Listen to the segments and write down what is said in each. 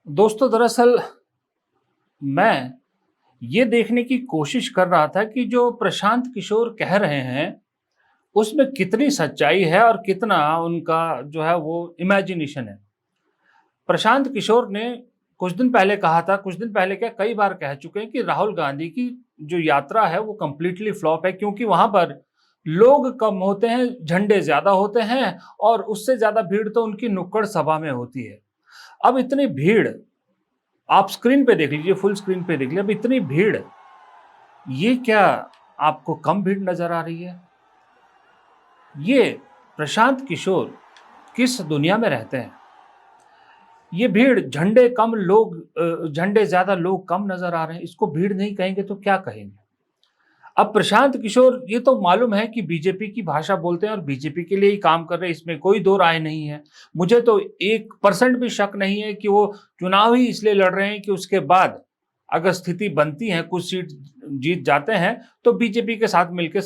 दोस्तों दरअसल मैं ये देखने की कोशिश कर रहा था कि जो प्रशांत किशोर कह रहे हैं, उसमें कितनी सच्चाई है और कितना उनका जो है वो इमेजिनेशन है। प्रशांत किशोर ने कुछ दिन पहले कहा था, कुछ दिन पहले क्या कई बार कह चुके हैं कि राहुल गांधी की जो यात्रा है वो कंप्लीटली फ्लॉप है क्योंकि वहां पर लोग कम होते हैं, झंडे ज्यादा होते हैं और उससे ज्यादा भीड़ तो उनकी नुक्कड़ सभा में होती है। अब इतनी भीड़ आप स्क्रीन पे देख लीजिए, फुल स्क्रीन पे देख लीजिए, अब इतनी भीड़, ये क्या आपको कम भीड़ नजर आ रही है? ये प्रशांत किशोर किस दुनिया में रहते हैं? ये भीड़, झंडे कम लोग झंडे ज्यादा लोग कम नजर आ रहे हैं, इसको भीड़ नहीं कहेंगे तो क्या कहेंगे? अब प्रशांत किशोर ये तो मालूम है कि बीजेपी की भाषा बोलते हैं और बीजेपी के लिए ही काम कर रहे हैं, इसमें कोई दो राय नहीं है। मुझे तो 1% भी शक नहीं है कि वो चुनाव ही इसलिए लड़ रहे हैं कि उसके बाद अगर स्थिति बनती है, कुछ सीट जीत जाते हैं, तो बीजेपी के साथ मिलकर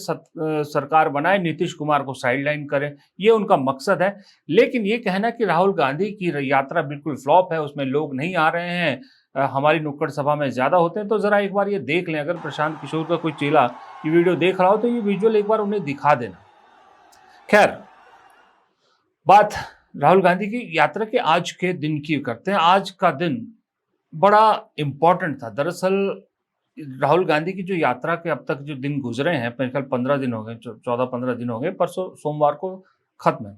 सरकार बनाए, नीतीश कुमार को साइडलाइन करें, ये उनका मकसद है। लेकिन ये कहना कि राहुल गांधी की यात्रा बिल्कुल फ्लॉप है, उसमें लोग नहीं आ रहे हैं, हमारी नुक्कड़ सभा में ज्यादा होते हैं, तो जरा एक बार ये देख लें। अगर प्रशांत किशोर का कोई चेला ये वीडियो देख रहा हो तो ये विजुअल एक बार उन्हें दिखा देना। खैर, बात राहुल गांधी की यात्रा के आज के दिन की करते हैं। आज का दिन बड़ा इंपॉर्टेंट था। दरअसल राहुल गांधी की जो यात्रा के अब तक जो दिन गुजरे हैं, मेरे ख्याल 15 दिन हो गए, 14-15 दिन हो गए, परसों सोमवार को खत्म है।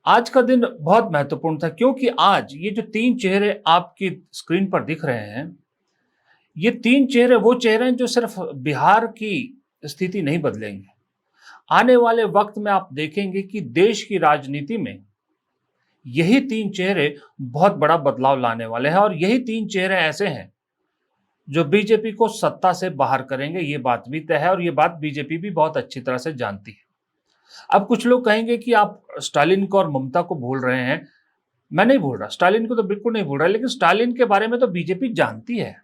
आज का दिन बहुत महत्वपूर्ण था क्योंकि आज ये जो तीन चेहरे आपकी स्क्रीन पर दिख रहे हैं, ये तीन चेहरे वो चेहरे हैं जो सिर्फ बिहार की स्थिति नहीं बदलेंगे। आने वाले वक्त में आप देखेंगे कि देश की राजनीति में यही तीन चेहरे बहुत बड़ा बदलाव लाने वाले हैं और यही तीन चेहरे ऐसे हैं जो बीजेपी को सत्ता से बाहर करेंगे। ये बात भी तय है और ये बात बीजेपी भी बहुत अच्छी तरह से जानती है। अब कुछ लोग कहेंगे कि आप स्टालिन को और ममता को भूल रहे हैं। मैं नहीं भूल रहा, स्टालिन को तो बिल्कुल नहीं भूल रहा, लेकिन स्टालिन के बारे में तो बीजेपी जानती है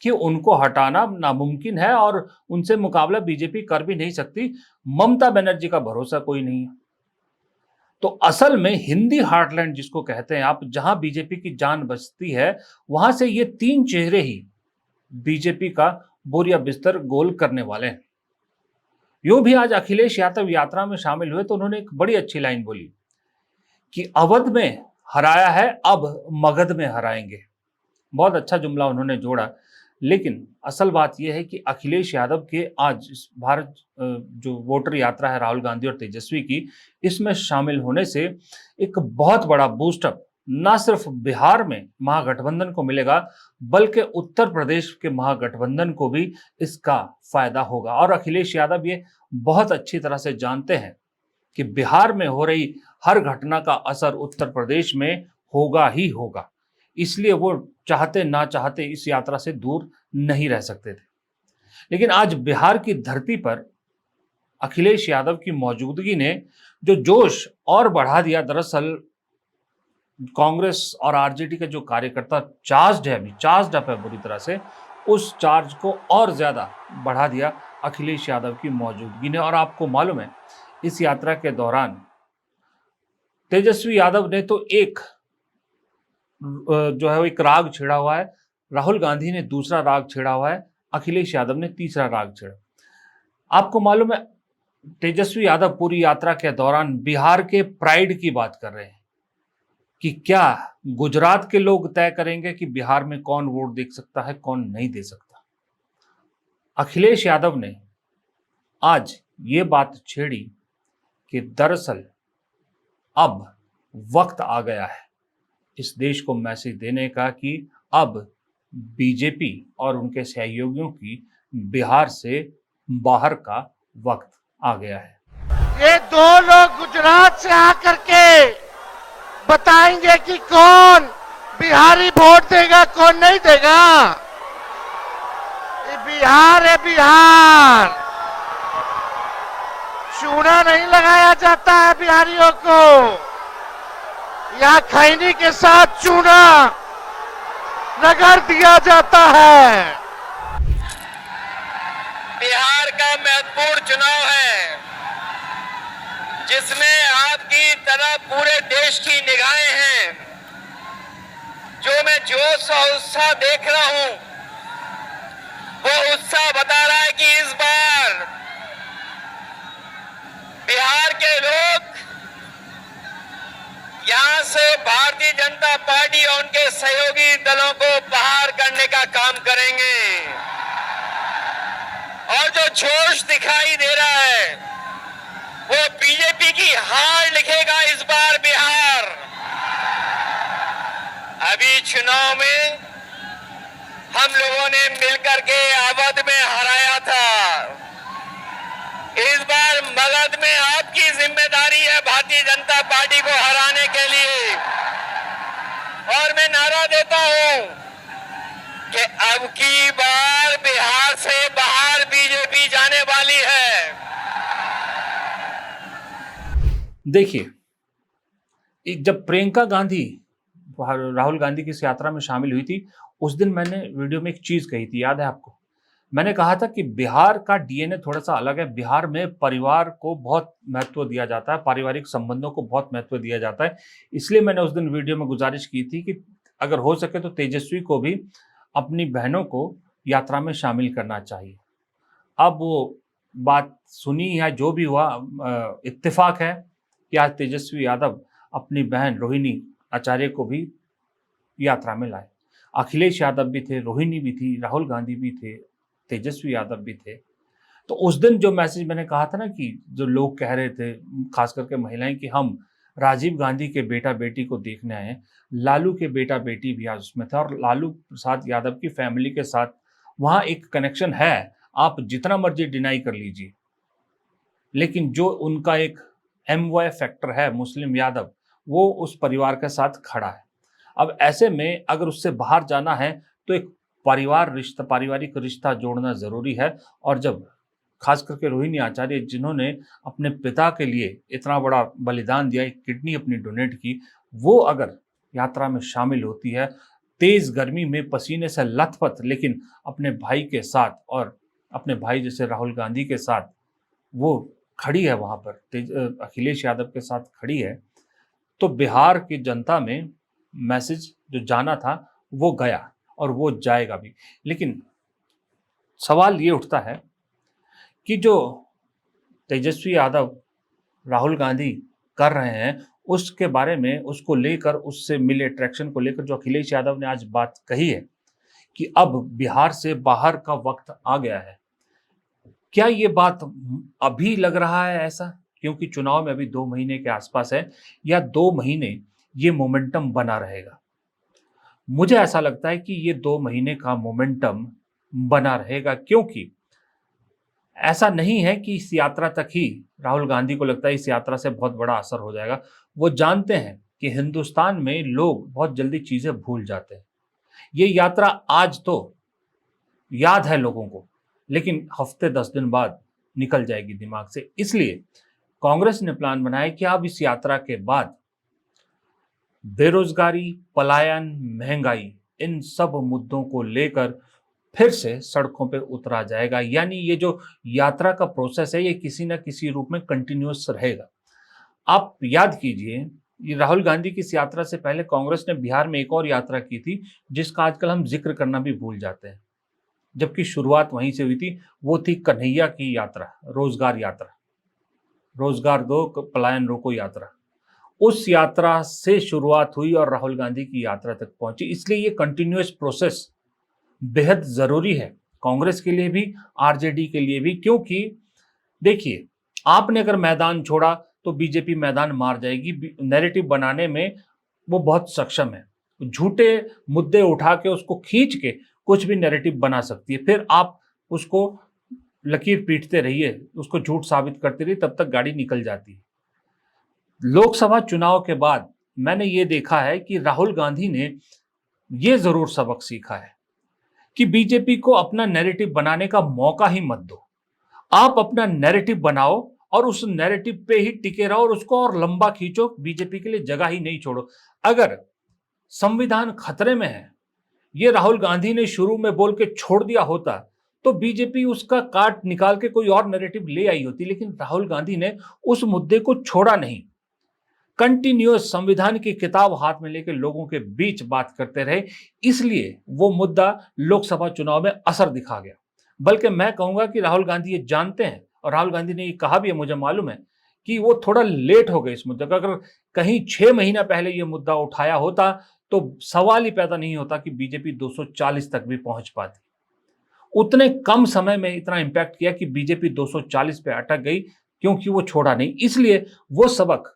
कि उनको हटाना नामुमकिन है और उनसे मुकाबला बीजेपी कर भी नहीं सकती। ममता बनर्जी का भरोसा कोई नहीं है। तो असल में हिंदी हार्टलैंड जिसको कहते हैं आप, जहां बीजेपी की जान बचती है, वहां से ये तीन चेहरे ही बीजेपी का बोरिया बिस्तर गोल करने वाले हैं। यूं भी आज अखिलेश यादव यात्रा में शामिल हुए तो उन्होंने एक बड़ी अच्छी लाइन बोली कि अवध में हराया है, अब मगध में हराएंगे। बहुत अच्छा जुमला उन्होंने जोड़ा। लेकिन असल बात यह है कि अखिलेश यादव के आज इस भारत जो वोटर यात्रा है राहुल गांधी और तेजस्वी की, इसमें शामिल होने से एक बहुत बड़ा बूस्टअप ना सिर्फ बिहार में महागठबंधन को मिलेगा, बल्कि उत्तर प्रदेश के महागठबंधन को भी इसका फायदा होगा। और अखिलेश यादव ये बहुत अच्छी तरह से जानते हैं कि बिहार में हो रही हर घटना का असर उत्तर प्रदेश में होगा ही होगा। इसलिए वो चाहते ना चाहते इस यात्रा से दूर नहीं रह सकते थे। लेकिन आज बिहार की धरती पर अखिलेश यादव की मौजूदगी ने जो जोश और बढ़ा दिया। दरअसल कांग्रेस और आरजेडी के जो कार्यकर्ता चार्ज्ड अप है बुरी तरह से, उस चार्ज को और ज्यादा बढ़ा दिया अखिलेश यादव की मौजूदगी ने। और आपको मालूम है, इस यात्रा के दौरान तेजस्वी यादव ने तो एक जो है वो एक राग छेड़ा हुआ है, राहुल गांधी ने दूसरा राग छेड़ा हुआ है, अखिलेश यादव ने तीसरा राग छेड़ा। आपको मालूम है, तेजस्वी यादव पूरी यात्रा के दौरान बिहार के प्राइड की बात कर रहे हैं कि क्या गुजरात के लोग तय करेंगे कि बिहार में कौन वोट दे सकता है, कौन नहीं दे सकता। अखिलेश यादव ने आज ये बात छेड़ी कि दरअसल अब वक्त आ गया है इस देश को मैसेज देने का कि अब बीजेपी और उनके सहयोगियों की बिहार से बाहर का वक्त आ गया है। ये दो लोग गुजरात से आकर के बताएंगे कि कौन बिहारी वोट देगा, कौन नहीं देगा। ये बिहार है, बिहार। चूना नहीं लगाया जाता है बिहारियों को, यहाँ खैनी के साथ चूना रगड़ दिया जाता है। बिहार का महत्वपूर्ण चुनाव है जिसमें आपकी तरह पूरे देश की निगाहें हैं। जो मैं जोश और उत्साह देख रहा हूं, वो उत्साह बता रहा है कि इस बार बिहार के लोग यहां से भारतीय जनता पार्टी और उनके सहयोगी दलों को बाहर करने का काम करेंगे। और जो जोश दिखाई दे रहा है वो बीजेपी की हार लिखेगा इस बार बिहार। अभी चुनाव में हम लोगों ने मिलकर के अवध में हराया था। इस बार मगध में आपकी जिम्मेदारी है भारतीय जनता पार्टी को हराने के लिए। और मैं नारा देता हूं कि अब की बार बिहार से बाहर बीजेपी जाने वाली है। देखिए, जब प्रियंका गांधी राहुल गांधी की इस यात्रा में शामिल हुई थी, उस दिन मैंने वीडियो में एक चीज कही थी, याद है आपको? मैंने कहा था कि बिहार का डीएनए थोड़ा सा अलग है। बिहार में परिवार को बहुत महत्व दिया जाता है, पारिवारिक संबंधों को बहुत महत्व दिया जाता है। इसलिए मैंने उस दिन वीडियो में गुजारिश की थी कि अगर हो सके तो तेजस्वी को भी अपनी बहनों को यात्रा में शामिल करना चाहिए। अब वो बात सुनी है, जो भी हुआ, इत्तेफाक है कि आज तेजस्वी यादव अपनी बहन रोहिणी आचार्य को भी यात्रा में लाए। अखिलेश यादव भी थे, रोहिणी भी थी, राहुल गांधी भी थे, तेजस्वी यादव भी थे। तो उस दिन जो मैसेज मैंने कहा था ना, कि जो लोग कह रहे थे, खास करके महिलाएं, कि हम राजीव गांधी के बेटा बेटी को देखने आए हैं, लालू के बेटा बेटी भी आज उसमें था, और लालू प्रसाद यादव की फैमिली के साथ वहाँ एक कनेक्शन है, आप जितना मर्जी डिनाई कर लीजिए, लेकिन जो उनका एक एमवाई फैक्टर है, मुस्लिम यादव, वो उस परिवार के साथ खड़ा है। अब ऐसे में अगर उससे बाहर जाना है तो एक पारिवारिक रिश्ता जोड़ना जरूरी है। और जब खास करके रोहिणी आचार्य, जिन्होंने अपने पिता के लिए इतना बड़ा बलिदान दिया, एक किडनी अपनी डोनेट की, वो अगर यात्रा में शामिल होती है, तेज गर्मी में पसीने से लथपथ, लेकिन अपने भाई के साथ और अपने भाई जैसे राहुल गांधी के साथ वो खड़ी है, वहां पर अखिलेश यादव के साथ खड़ी है, तो बिहार की जनता में मैसेज जो जाना था वो गया और वो जाएगा भी। लेकिन सवाल ये उठता है कि जो तेजस्वी यादव राहुल गांधी कर रहे हैं, उसके बारे में, उसको लेकर, उससे मिले अट्रैक्शन को लेकर जो अखिलेश यादव ने आज बात कही है कि अब बिहार से बाहर का वक्त आ गया है, क्या ये बात अभी लग रहा है ऐसा? क्योंकि चुनाव में अभी 2 महीने के आसपास है, या 2 महीने ये मोमेंटम बना रहेगा? मुझे ऐसा लगता है कि ये 2 महीने का मोमेंटम बना रहेगा, क्योंकि ऐसा नहीं है कि इस यात्रा तक ही राहुल गांधी को लगता है इस यात्रा से बहुत बड़ा असर हो जाएगा। वो जानते हैं कि हिंदुस्तान में लोग बहुत जल्दी चीजें भूल जाते हैं। ये यात्रा आज तो याद है लोगों को, लेकिन हफ्ते 10 दिन बाद निकल जाएगी दिमाग से। इसलिए कांग्रेस ने प्लान बनाया कि अब इस यात्रा के बाद बेरोजगारी, पलायन, महंगाई, इन सब मुद्दों को लेकर फिर से सड़कों पर उतरा जाएगा। यानी ये जो यात्रा का प्रोसेस है, ये किसी न किसी रूप में कंटिन्यूअस रहेगा। आप याद कीजिए, ये राहुल गांधी की इस यात्रा से पहले कांग्रेस ने बिहार में एक और यात्रा की थी, जिसका आजकल हम जिक्र करना भी भूल जाते हैं, जबकि शुरुआत वहीं से हुई थी। वो थी कन्हैया की यात्रा, रोजगार यात्रा, रोजगार दो पलायन रोको यात्रा। उस यात्रा से शुरुआत हुई और राहुल गांधी की यात्रा तक पहुंची। इसलिए ये कंटिन्यूअस प्रोसेस बेहद जरूरी है कांग्रेस के लिए भी, आरजेडी के लिए भी। क्योंकि देखिए, आपने अगर मैदान छोड़ा तो बीजेपी मैदान मार जाएगी। नैरेटिव बनाने में वो बहुत सक्षम है, झूठे मुद्दे उठा के उसको खींच के कुछ भी नैरेटिव बना सकती है। फिर आप उसको लकीर पीटते रहिए, उसको झूठ साबित करते रहिए, तब तक गाड़ी निकल जाती है। लोकसभा चुनाव के बाद मैंने ये देखा है कि राहुल गांधी ने ये जरूर सबक सीखा है कि बीजेपी को अपना नैरेटिव बनाने का मौका ही मत दो। आप अपना नैरेटिव बनाओ और उस नैरेटिव पे ही टिके रहो और उसको और लंबा खींचो। बीजेपी के लिए जगह ही नहीं छोड़ो। अगर संविधान खतरे में है, ये राहुल गांधी ने शुरू में बोल के छोड़ दिया होता तो बीजेपी उसका काट निकाल के कोई और नैरेटिव ले आई होती, लेकिन राहुल गांधी ने उस मुद्दे को छोड़ा नहीं। कंटिन्यूअस संविधान की किताब हाथ में लेकर लोगों के बीच बात करते रहे, इसलिए वो मुद्दा लोकसभा चुनाव में असर दिखा गया। बल्कि मैं कहूंगा कि राहुल गांधी ये जानते हैं, और राहुल गांधी ने ये कहा भी है, मुझे मालूम है कि वो थोड़ा लेट हो गए इस मुद्दे का। अगर कहीं 6 महीना पहले ये मुद्दा उठाया होता तो सवाल ही पैदा नहीं होता कि बीजेपी 240 तक भी पहुंच पाती। उतने कम समय में इतना इंपैक्ट किया कि बीजेपी 240 पे अटक गई, क्योंकि वो छोड़ा नहीं। इसलिए वो सबक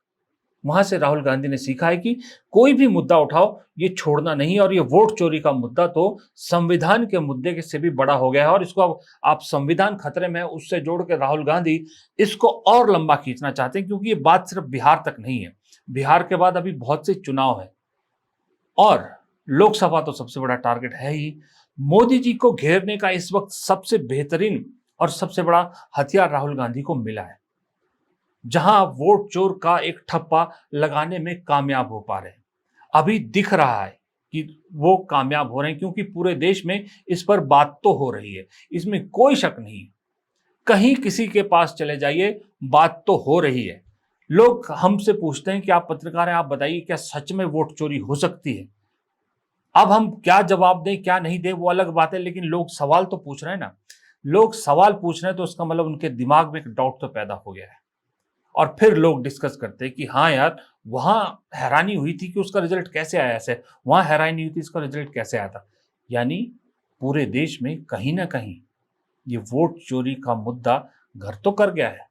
वहां से राहुल गांधी ने सीखा है कि कोई भी मुद्दा उठाओ, ये छोड़ना नहीं। और ये वोट चोरी का मुद्दा तो संविधान के मुद्दे से भी बड़ा हो गया है, और इसको अब आप संविधान खतरे में है उससे जोड़ के राहुल गांधी इसको और लंबा खींचना चाहते हैं, क्योंकि ये बात सिर्फ बिहार तक नहीं है। बिहार के बाद अभी बहुत से चुनाव है, और लोकसभा तो सबसे बड़ा टारगेट है ही। मोदी जी को घेरने का इस वक्त सबसे बेहतरीन और सबसे बड़ा हथियार राहुल गांधी को मिला है, जहां वोट चोर का एक ठप्पा लगाने में कामयाब हो पा रहे हैं। अभी दिख रहा है कि वो कामयाब हो रहे हैं, क्योंकि पूरे देश में इस पर बात तो हो रही है, इसमें कोई शक नहीं। कहीं किसी के पास चले जाइए, बात तो हो रही है। लोग हमसे पूछते हैं कि आप पत्रकार हैं, आप बताइए क्या सच में वोट चोरी हो सकती है। अब हम क्या जवाब दें क्या नहीं दें वो अलग बात है, लेकिन लोग सवाल तो पूछ रहे हैं ना। लोग सवाल पूछ रहे हैं तो उसका मतलब उनके दिमाग में एक डाउट तो पैदा हो गया है, और फिर लोग डिस्कस करते हैं कि हाँ यार, वहां हैरानी हुई थी कि उसका रिजल्ट कैसे आया, ऐसे वहां हैरानी हुई थी इसका रिजल्ट कैसे आया था। यानी पूरे देश में कहीं ना कहीं ये वोट चोरी का मुद्दा घर तो कर गया है।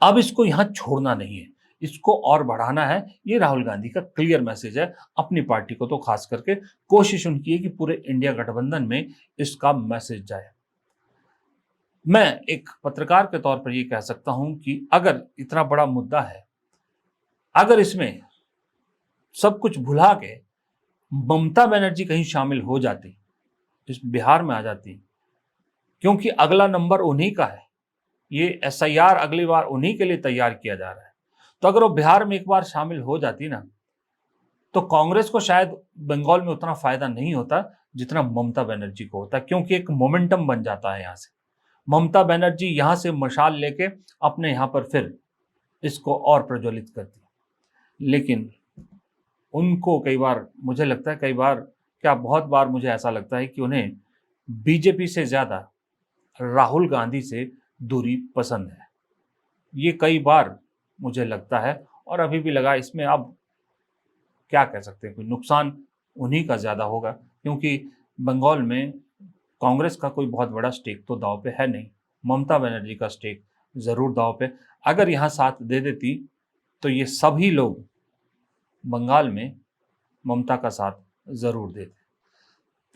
अब इसको यहां छोड़ना नहीं है, इसको और बढ़ाना है। ये राहुल गांधी का क्लियर मैसेज है अपनी पार्टी को, तो खास करके कोशिश उनकी है कि पूरे इंडिया गठबंधन में इसका मैसेज जाए। मैं एक पत्रकार के तौर पर यह कह सकता हूं कि अगर इतना बड़ा मुद्दा है, अगर इसमें सब कुछ भुला के ममता बनर्जी कहीं शामिल हो जाती, इस बिहार में आ जाती, क्योंकि अगला नंबर उन्हीं का है, ये SIR अगली बार उन्हीं के लिए तैयार किया जा रहा है। तो अगर वो बिहार में एक बार शामिल हो जाती ना, तो कांग्रेस को शायद बंगाल में उतना फायदा नहीं होता जितना ममता बनर्जी को होता, क्योंकि एक मोमेंटम बन जाता है। यहां से ममता बनर्जी यहां से मशाल लेके अपने यहां पर फिर इसको और प्रज्वलित करती है। लेकिन उनको कई बार मुझे लगता है, कई बार क्या बहुत बार मुझे ऐसा लगता है कि उन्हें बीजेपी से ज्यादा राहुल गांधी से दूरी पसंद है। ये कई बार मुझे लगता है, और अभी भी लगा। इसमें अब क्या कह सकते हैं, कोई नुकसान उन्हीं का ज्यादा होगा, क्योंकि बंगाल में कांग्रेस का कोई बहुत बड़ा स्टेक तो दांव पे है नहीं। ममता बनर्जी का स्टेक जरूर दांव पे। अगर यहाँ साथ दे देती तो ये सभी लोग बंगाल में ममता का साथ जरूर देते।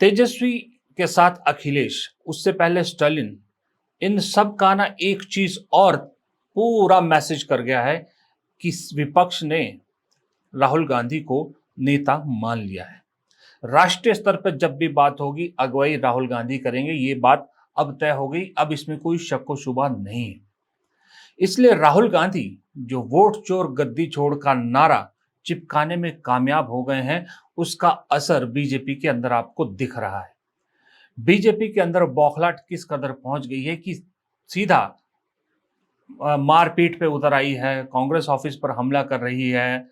तेजस्वी के साथ अखिलेश, उससे पहले स्टालिन, इन सब का ना एक चीज और पूरा मैसेज कर गया है कि विपक्ष ने राहुल गांधी को नेता मान लिया है। राष्ट्रीय स्तर पर जब भी बात होगी, अगुवाई राहुल गांधी करेंगे, ये बात अब तय हो गई। अब इसमें कोई शक व शुबा नहीं है। इसलिए राहुल गांधी जो वोट चोर गद्दी छोड़ का नारा चिपकाने में कामयाब हो गए हैं, उसका असर बीजेपी के अंदर आपको दिख रहा है। बीजेपी के अंदर बौखलाहट किस कदर पहुंच गई है कि सीधा मारपीट पे उतर आई है, कांग्रेस ऑफिस पर हमला कर रही है,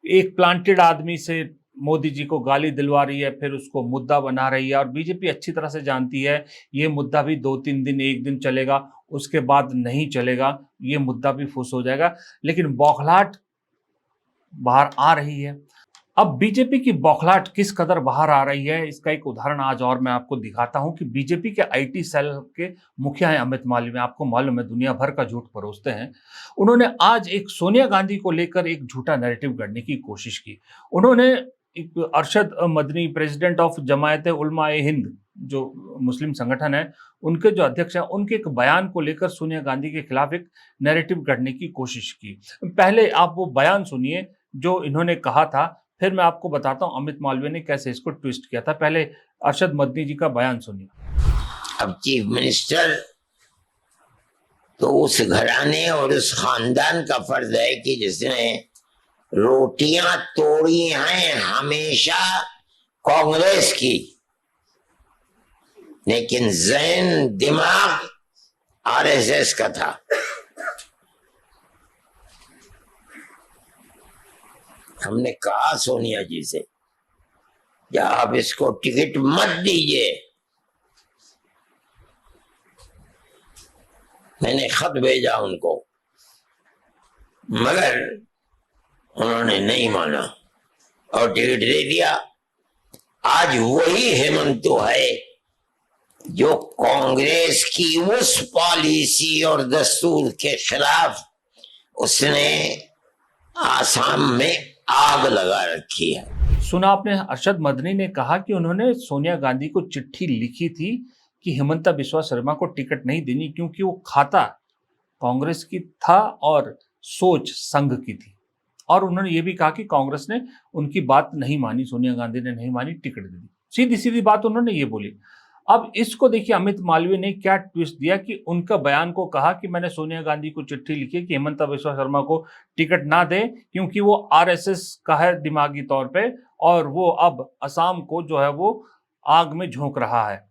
एक प्लांटेड आदमी से मोदी जी को गाली दिलवा रही है, फिर उसको मुद्दा बना रही है। और बीजेपी अच्छी तरह से जानती है ये मुद्दा भी 2-3 दिन, एक दिन चलेगा, उसके बाद नहीं चलेगा, ये मुद्दा भी फुस हो जाएगा। लेकिन बौखलाहट बाहर आ रही है। अब बीजेपी की बौखलाहट किस कदर बाहर आ रही है, इसका एक उदाहरण आज और मैं आपको दिखाता हूं कि बीजेपी के IT सेल के मुखिया हैं अमित मालवीय, आपको मालूम है दुनिया भर का झूठ परोसते हैं। उन्होंने आज एक सोनिया गांधी को लेकर एक झूठा नैरेटिव गढ़ने की कोशिश की। उन्होंने एक अरशद मदनी, प्रेसिडेंट ऑफ जमायत उलमा ए हिंद, जो मुस्लिम संगठन है, उनके जो अध्यक्ष हैं, उनके एक बयान को लेकर सोनिया गांधी के खिलाफ एक नैरेटिव गढ़ने की कोशिश की। पहले आप वो बयान सुनिए जो इन्होंने कहा था, फिर मैं आपको बताता हूं अमित मालवीय ने कैसे इसको ट्विस्ट किया था। पहले अरशद मदनी जी का बयान सुनिए। अब चीफ मिनिस्टर तो उस घराने और उस खानदान का फर्ज है कि जिसने रोटियां तोड़ी हैं हमेशा कांग्रेस की, लेकिन ज़हन दिमाग RSS का था। हमने कहा सोनिया जी से कि आप इसको टिकट मत दीजिए। मैंने खत भेजा उनको, मगर उन्होंने नहीं माना और टिकट दे दिया। आज वही हेमंत तो है जो कांग्रेस की उस पॉलिसी और दस्तूर के खिलाफ उसने आसाम में आग लगा रखी है। सुना आपने, अरशद मदनी ने कहा कि उन्होंने सोनिया गांधी को चिट्ठी लिखी थी कि हिमंता बिस्वा शर्मा को टिकट नहीं देनी क्योंकि वो खाता कांग्रेस की था और सोच संघ की थी। और उन्होंने ये भी कहा कि कांग्रेस ने उनकी बात नहीं मानी, सोनिया गांधी ने नहीं मानी, टिकट दे दी। सीधी सीधी बात उन्होंने ये बोली। अब इसको देखिए, अमित मालवीय ने क्या ट्विस्ट दिया कि उनका बयान को कहा कि मैंने सोनिया गांधी को चिट्ठी लिखी कि हिमंता बिस्वा शर्मा को टिकट ना दे क्योंकि वो आरएसएस का है दिमागी तौर पे और वो अब असम को जो है वो आग में झोंक रहा है।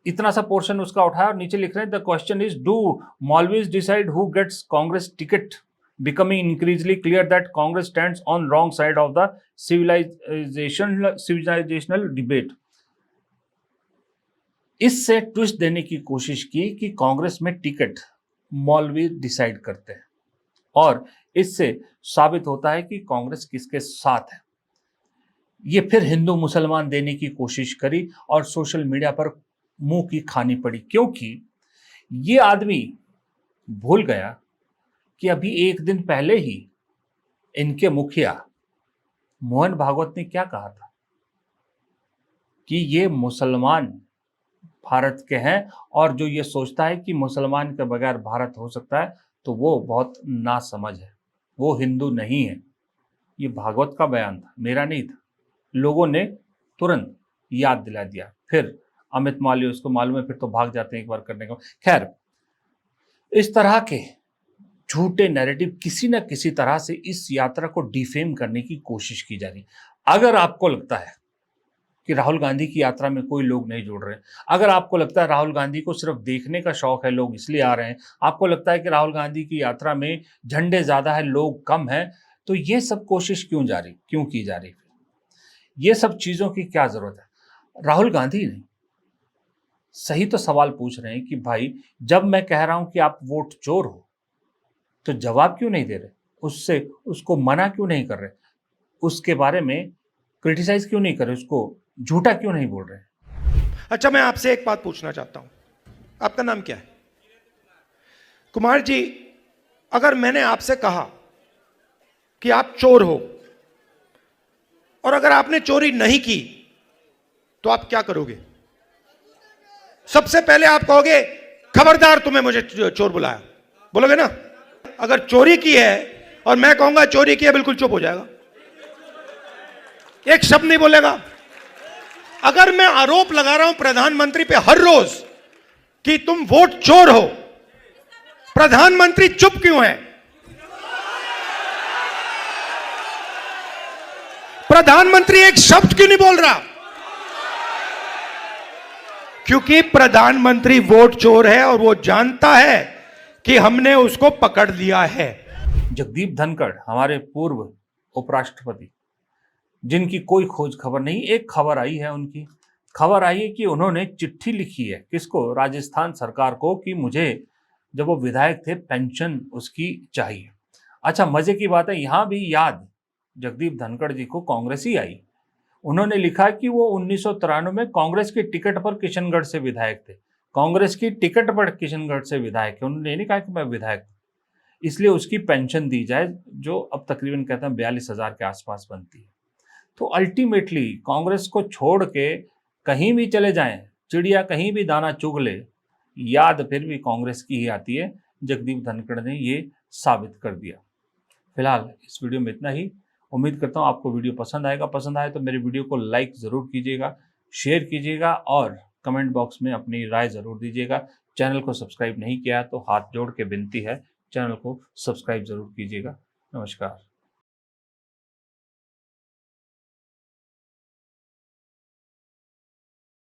इतना सा पोर्शन उसका उठाया और नीचे लिख रहे हैं, the question is do maulvis decide who gets Congress ticket, becoming increasingly clear that Congress stands on wrong side of the civilizational debate। इससे ट्विस्ट देने की कोशिश की कि कांग्रेस में टिकट मौलवी डिसाइड करते हैं और इससे साबित होता है कि कांग्रेस किसके साथ है। ये फिर हिंदू मुसलमान देने की कोशिश करी और सोशल मीडिया पर मुंह की खानी पड़ी, क्योंकि ये आदमी भूल गया कि अभी एक दिन पहले ही इनके मुखिया मोहन भागवत ने क्या कहा था कि ये मुसलमान भारत के हैं और जो ये सोचता है कि मुसलमान के बगैर भारत हो सकता है तो वो बहुत नासमझ है, वो हिंदू नहीं है। ये भागवत का बयान था, मेरा नहीं था। लोगों ने तुरंत याद दिला दिया। फिर अमित मालवीय, उसको मालूम है, फिर तो भाग जाते हैं एक बार करने को। खैर, इस तरह के झूठे नैरेटिव किसी न किसी तरह से इस यात्रा को डिफेम करने की कोशिश की जा रही। अगर आपको लगता है कि राहुल गांधी की यात्रा में कोई लोग नहीं जुड़ रहे, अगर आपको लगता है राहुल गांधी को सिर्फ देखने का शौक है, लोग इसलिए आ रहे हैं, आपको लगता है कि राहुल गांधी की यात्रा में झंडे ज्यादा है, लोग कम हैं, तो ये सब कोशिश क्यों की जा रही? ये सब चीजों की क्या जरूरत है? राहुल गांधी नहीं, सही तो सवाल पूछ रहे हैं कि भाई, जब मैं कह रहा हूं कि आप वोट चोर हो तो जवाब क्यों नहीं दे रहे, उसको मना क्यों नहीं कर रहे, उसके बारे में क्रिटिसाइज क्यों नहीं कर रहे, उसको झूठा क्यों नहीं बोल रहे? अच्छा, मैं आपसे एक बात पूछना चाहता हूं, आपका नाम क्या है? कुमार जी, अगर मैंने आपसे कहा कि आप चोर हो और अगर आपने चोरी नहीं की तो आप क्या करोगे? सबसे पहले आप कहोगे खबरदार तुम्हें मुझे चोर बुलाया, बोलोगे ना? अगर चोरी की है और मैं कहूंगा चोरी की है, बिल्कुल चुप हो जाएगा, एक शब्द नहीं बोलेगा। अगर मैं आरोप लगा रहा हूं प्रधानमंत्री पे हर रोज कि तुम वोट चोर हो, प्रधानमंत्री चुप क्यों है? प्रधानमंत्री एक शब्द क्यों नहीं बोल रहा? क्योंकि प्रधानमंत्री वोट चोर है और वो जानता है कि हमने उसको पकड़ लिया है। जगदीप धनखड़, हमारे पूर्व उपराष्ट्रपति, जिनकी कोई खोज खबर नहीं, एक खबर आई है, उनकी खबर आई है कि उन्होंने चिट्ठी लिखी है, किसको? राजस्थान सरकार को, कि मुझे जब वो विधायक थे पेंशन उसकी चाहिए। अच्छा, मजे की बात है, यहां भी याद जगदीप धनखड़ जी को कांग्रेस ही आई। उन्होंने लिखा कि वो 1993 में कांग्रेस की टिकट पर किशनगढ़ से विधायक थे, कांग्रेस की टिकट पर किशनगढ़ से विधायक है। उन्होंने नहीं कहा कि मैं विधायक, इसलिए उसकी पेंशन दी जाए, जो अब तकरीबन कहते हैं 42,000 के आसपास बनती है। तो अल्टीमेटली कांग्रेस को छोड़ के कहीं भी चले जाएं, चिड़िया कहीं भी दाना चुग ले, याद फिर भी कांग्रेस की ही आती है। जगदीप धनखड़ ने ये साबित कर दिया। फिलहाल इस वीडियो में इतना ही। उम्मीद करता हूँ आपको वीडियो पसंद आएगा। पसंद आए तो मेरे वीडियो को लाइक ज़रूर कीजिएगा, शेयर कीजिएगा और कमेंट बॉक्स में अपनी राय ज़रूर दीजिएगा। चैनल को सब्सक्राइब नहीं किया तो हाथ जोड़ के विनती है, चैनल को सब्सक्राइब ज़रूर कीजिएगा। नमस्कार।